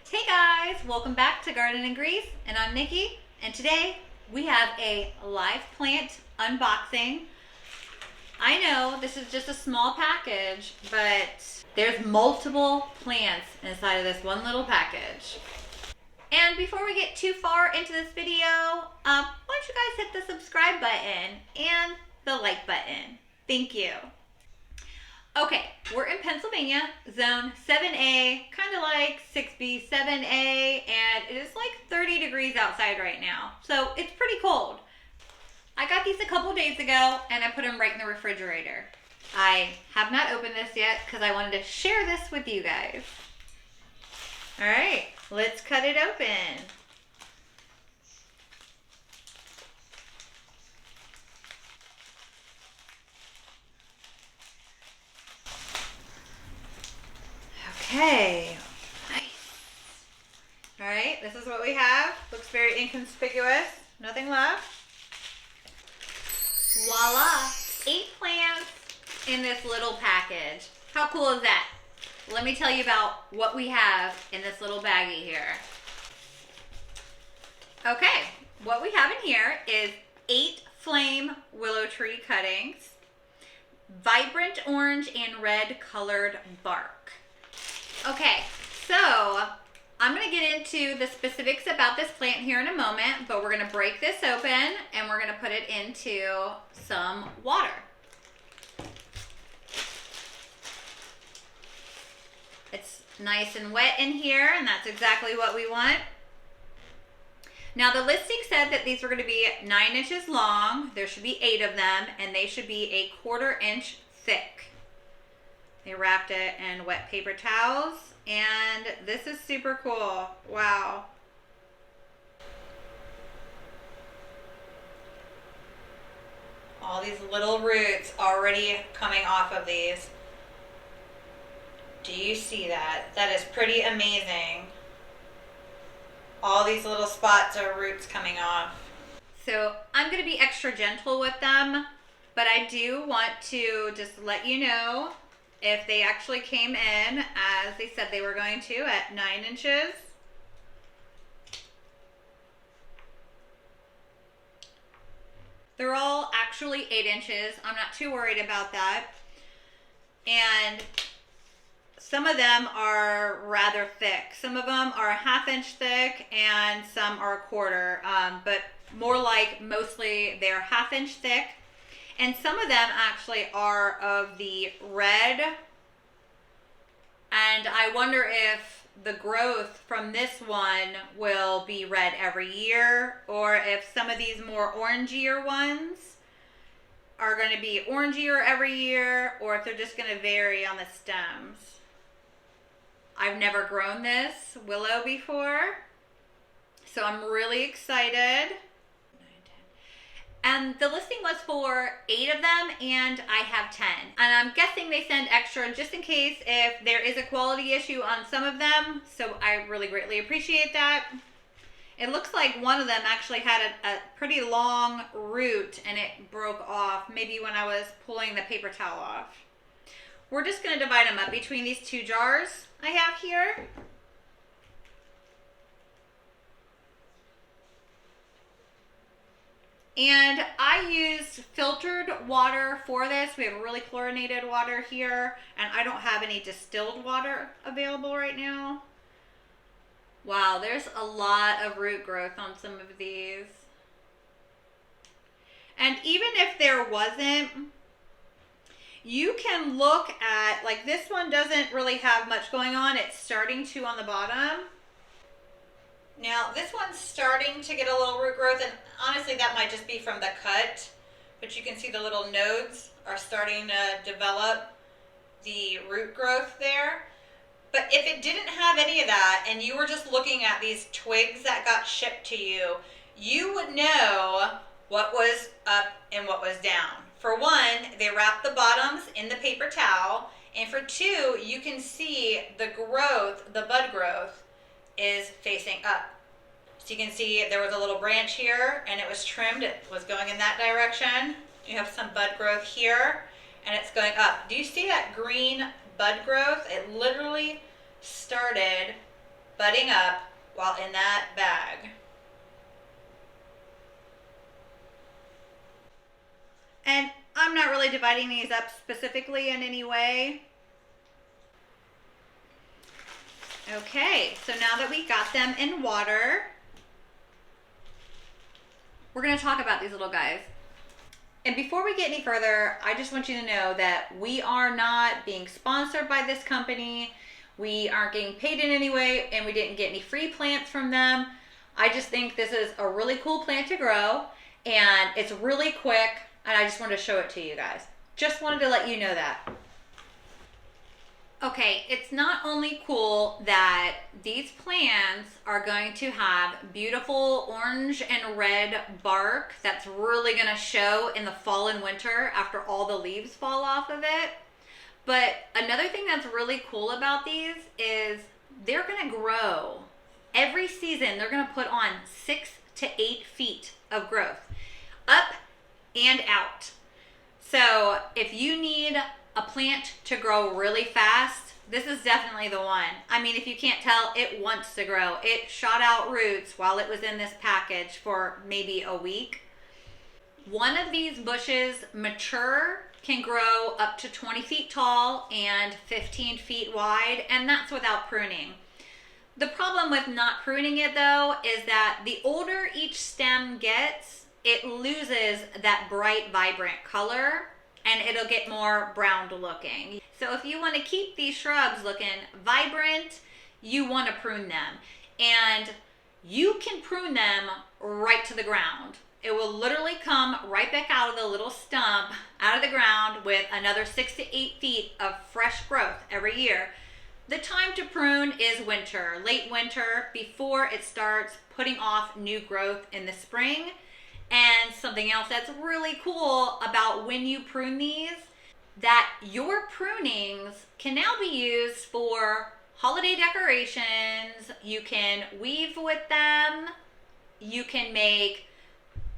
Hey guys, welcome back to Garden and Grease, and I'm Nikki, and today we have a live plant unboxing. I know this is just a small package, but there's multiple plants inside of this one little package. And before we get too far into this video, why don't you guys hit the subscribe button and the like button. Thank you. Okay, we're in Pennsylvania, zone 7A, kind of like 6B, 7A, and it is like 30 degrees outside right now, so it's pretty cold. I got these a couple days ago, and I put them right in the refrigerator. I have not opened this yet because I wanted to share this with you guys. All right, let's cut it open. Okay, nice. All right, this is what we have. Looks very inconspicuous. Nothing left. Voila, 8 plants in this little package. How cool is that? Let me tell you about what we have in this little baggie here. Okay, what we have in here is 8 flame willow tree cuttings, vibrant orange and red colored bark. Okay, so I'm going to get into the specifics about this plant here in a moment, but we're going to break this open and we're going to put it into some water. It's nice and wet in here, and that's exactly what we want. Now, the listing said that these were going to be 9 inches long. There should be 8 of them, and they should be a 1/4 inch thick. They wrapped it in wet paper towels, and this is super cool. Wow. All these little roots already coming off of these. Do you see that? That is pretty amazing. All these little spots are roots coming off. So I'm going to be extra gentle with them, but I do want to just let you know if they actually came in as they said they were going to at 9 inches. They're all actually 8 inches. I'm not too worried about that. And some of them are rather thick. Some of them are a 1/2 inch thick and some are a 1/4, but more like mostly they're 1/2 inch thick. And some of them actually are of the red. And I wonder if the growth from this one will be red every year, or if some of these more orangier ones are going to be orangier every year, or if they're just going to vary on the stems. I've never grown this willow before, so I'm really excited. And the listing was for 8 of them, and I have 10. And I'm guessing they send extra just in case if there is a quality issue on some of them. So I really greatly appreciate that. It looks like one of them actually had a pretty long root and it broke off, maybe when I was pulling the paper towel off. We're just going to divide them up between these 2 jars I have here. And I used filtered water for this. We have really chlorinated water here, and I don't have any distilled water available right now. Wow, there's a lot of root growth on some of these. And even if there wasn't, you can look at, like this one doesn't really have much going on. It's starting to on the bottom. Now this one's starting to get a little root growth, and honestly that might just be from the cut, but you can see the little nodes are starting to develop the root growth there. But if it didn't have any of that and you were just looking at these twigs that got shipped to you, you would know what was up and what was down. For one, they wrapped the bottoms in the paper towel, and for 2, you can see the growth, the bud growth is facing up. So you can see there was a little branch here and it was trimmed. It was going in that direction. You have some bud growth here and it's going up. Do you see that green bud growth? It literally started budding up while in that bag. And I'm not really dividing these up specifically in any way. Okay, so now that we got them in water, we're gonna talk about these little guys. And before we get any further, I just want you to know that we are not being sponsored by this company. We aren't getting paid in any way, and we didn't get any free plants from them. I just think this is a really cool plant to grow, and it's really quick, and I just wanted to show it to you guys. Just wanted to let you know that. Okay, it's not only cool that these plants are going to have beautiful orange and red bark that's really going to show in the fall and winter after all the leaves fall off of it, but another thing that's really cool about these is they're going to grow. Every season, they're going to put on 6 to 8 feet of growth, up and out. So if you need a plant to grow really fast, this is definitely the one. I mean, if you can't tell, it wants to grow. It shot out roots while it was in this package for maybe a week. One of these bushes, mature, can grow up to 20 feet tall and 15 feet wide, and that's without pruning. The problem with not pruning it though is that the older each stem gets, it loses that bright, vibrant color, and it'll get more brown looking. So if you want to keep these shrubs looking vibrant, you want to prune them. And you can prune them right to the ground. It will literally come right back out of the little stump, out of the ground, with another 6 to 8 feet of fresh growth every year. The time to prune is winter, late winter, before it starts putting off new growth in the spring. And something else that's really cool about when you prune these, that your prunings can now be used for holiday decorations. You can weave with them. You can make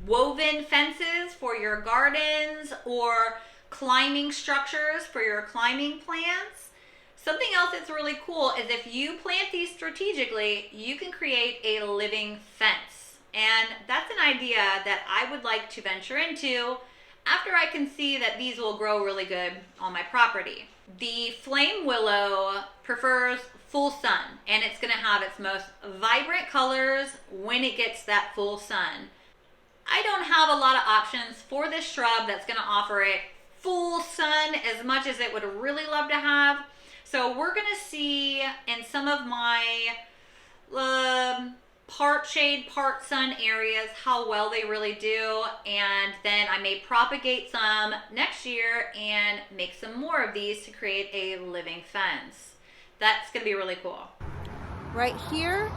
woven fences for your gardens or climbing structures for your climbing plants. Something else that's really cool is if you plant these strategically, you can create a living fence. And that's an idea that I would like to venture into after I can see that these will grow really good on my property. The Flame Willow prefers full sun, and it's going to have its most vibrant colors when it gets that full sun. I don't have a lot of options for this shrub that's going to offer it full sun as much as it would really love to have. So we're going to see in some of my part shade, part sun areas how well they really do, and then I may propagate some next year and make some more of these to create a living fence. That's gonna be really cool. Right here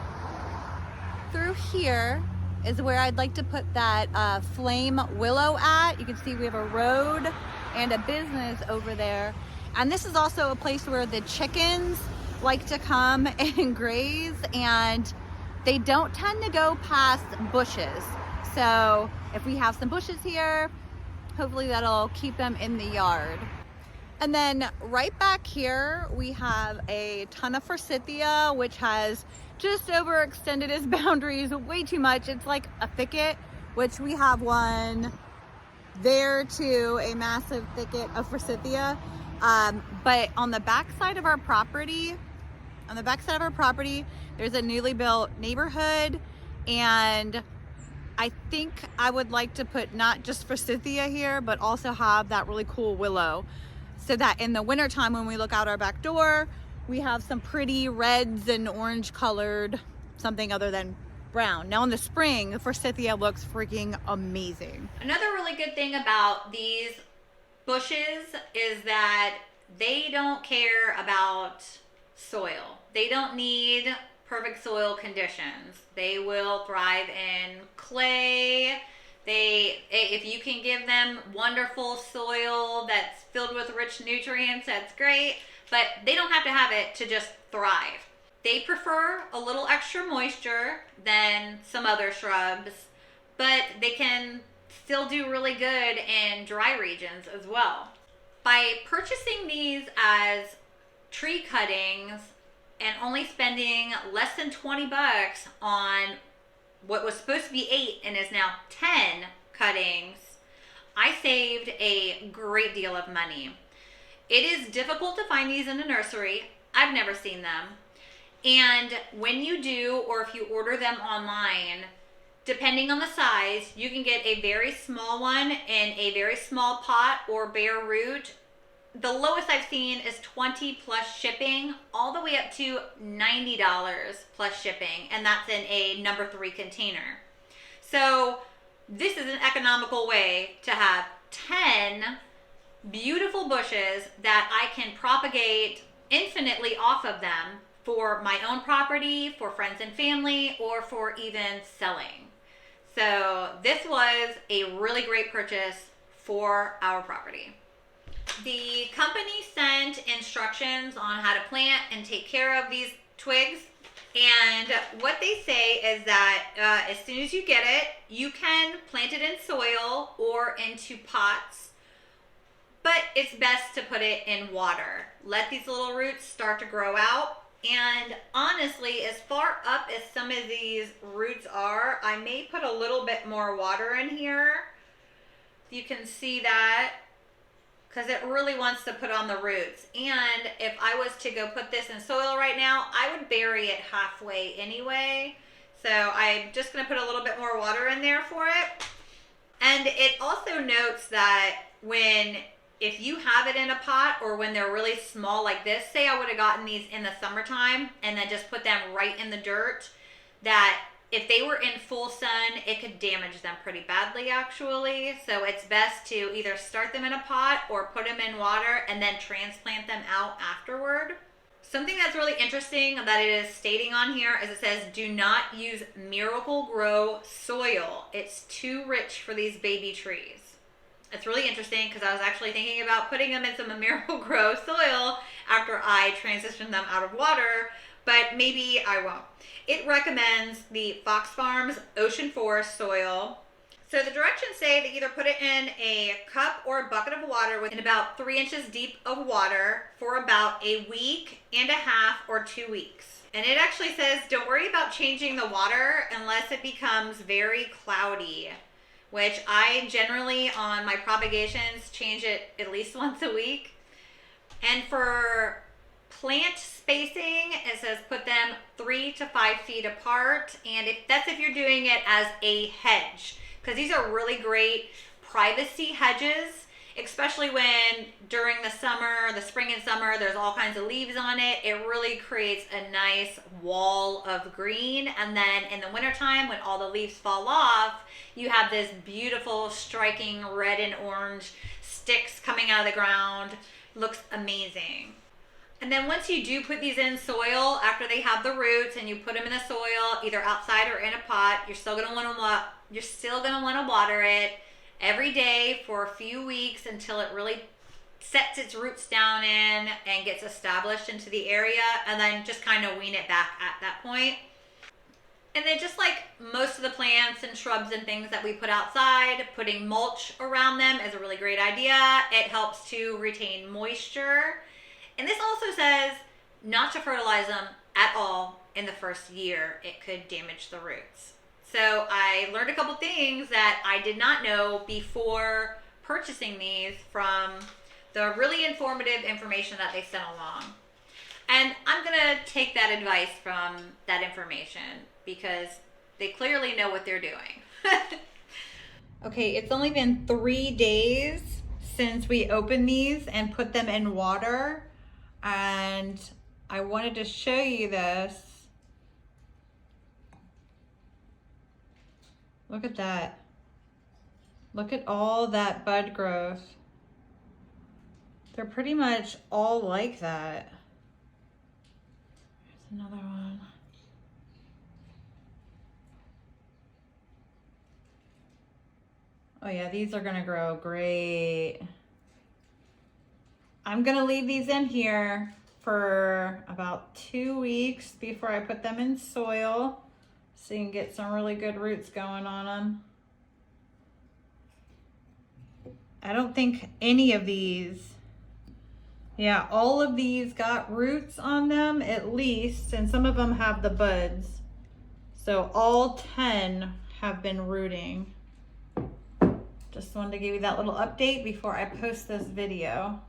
through here is where I'd like to put that Flame Willow at. You can see we have a road and a business over there, and this is also a place where the chickens like to come and graze, and they don't tend to go past bushes. So if we have some bushes here, hopefully that'll keep them in the yard. And then right back here, we have a ton of forsythia, which has just overextended its boundaries way too much. It's like a thicket, which we have one there too, a massive thicket of forsythia. But on the back side of our property, there's a newly built neighborhood, and I think I would like to put not just forsythia here, but also have that really cool willow, so that in the wintertime when we look out our back door, we have some pretty reds and orange colored something other than brown. Now in the spring, the forsythia looks freaking amazing. Another really good thing about these bushes is that they don't care about soil. They don't need perfect soil conditions. They will thrive in clay. If you can give them wonderful soil that's filled with rich nutrients, that's great, but they don't have to have it to just thrive. They prefer a little extra moisture than some other shrubs, but they can still do really good in dry regions as well. By purchasing these as tree cuttings and only spending less than 20 bucks on what was supposed to be 8 and is now 10 cuttings, I saved a great deal of money. It is difficult to find these in a nursery. I've never seen them. And when you do, or if you order them online, depending on the size, you can get a very small one in a very small pot or bare root. The lowest I've seen is 20 plus shipping, all the way up to $90 plus shipping, and that's in a number 3 container. So this is an economical way to have 10 beautiful bushes that I can propagate infinitely off of them for my own property, for friends and family, or for even selling. So this was a really great purchase for our property. The company sent instructions on how to plant and take care of these twigs. And what they say is that as soon as you get it, you can plant it in soil or into pots. But it's best to put it in water. Let these little roots start to grow out. And honestly, as far up as some of these roots are, I may put a little bit more water in here. You can see that, because it really wants to put on the roots. And if I was to go put this in soil right now, I would bury it halfway anyway. So I'm just going to put a little bit more water in there for it. And it also notes that if you have it in a pot, or when they're really small like this, say I would have gotten these in the summertime and then just put them right in the dirt, that if they were in full sun, it could damage them pretty badly actually. So it's best to either start them in a pot or put them in water and then transplant them out afterward. Something that's really interesting that it is stating on here is it says, do not use Miracle-Gro soil. It's too rich for these baby trees. It's really interesting because I was actually thinking about putting them in some Miracle-Gro soil after I transitioned them out of water, but maybe I won't. It recommends the Fox Farms Ocean Forest soil. So the directions say to either put it in a cup or a bucket of water with about 3 inches deep of water for about a week and a half or 2 weeks. And it actually says don't worry about changing the water unless it becomes very cloudy, which I generally on my propagations change it at least once a week. And for plant spacing, it says put them 3 to 5 feet apart. And that's if you're doing it as a hedge, because these are really great privacy hedges, especially when during the summer, the spring and summer, there's all kinds of leaves on it. It really creates a nice wall of green. And then in the wintertime, when all the leaves fall off, you have this beautiful striking red and orange sticks coming out of the ground. Looks amazing. And then once you do put these in soil, after they have the roots and you put them in the soil, either outside or in a pot, you're still gonna want to water it every day for a few weeks until it really sets its roots down in and gets established into the area, and then just kind of wean it back at that point. And then just like most of the plants and shrubs and things that we put outside, putting mulch around them is a really great idea. It helps to retain moisture. And this also says not to fertilize them at all in the first year. It could damage the roots. So I learned a couple things that I did not know before purchasing these from the really informative information that they sent along. And I'm going to take that advice from that information because they clearly know what they're doing. Okay, it's only been 3 days since we opened these and put them in water. And I wanted to show you this. Look at that. Look at all that bud growth. They're pretty much all like that. There's another one. Oh yeah, these are gonna grow great. I'm gonna leave these in here for about 2 weeks before I put them in soil so you can get some really good roots going on them. I don't think any of these Yeah, all of these got roots on them at least, and some of them have the buds. So all 10 have been rooting. Just wanted to give you that little update before I post this video.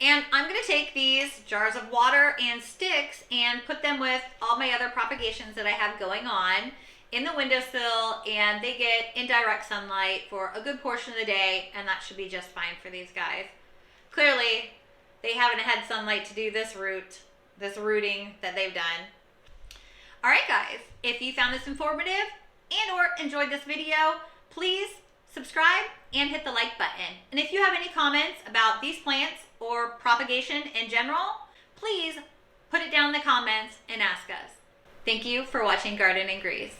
And I'm gonna take these jars of water and sticks and put them with all my other propagations that I have going on in the windowsill, and they get indirect sunlight for a good portion of the day, and that should be just fine for these guys. Clearly, they haven't had sunlight to do this rooting that they've done. All right, guys, if you found this informative and or enjoyed this video, please subscribe and hit the like button. And if you have any comments about these plants or propagation in general, please put it down in the comments and ask us. Thank you for watching Garden and Grease.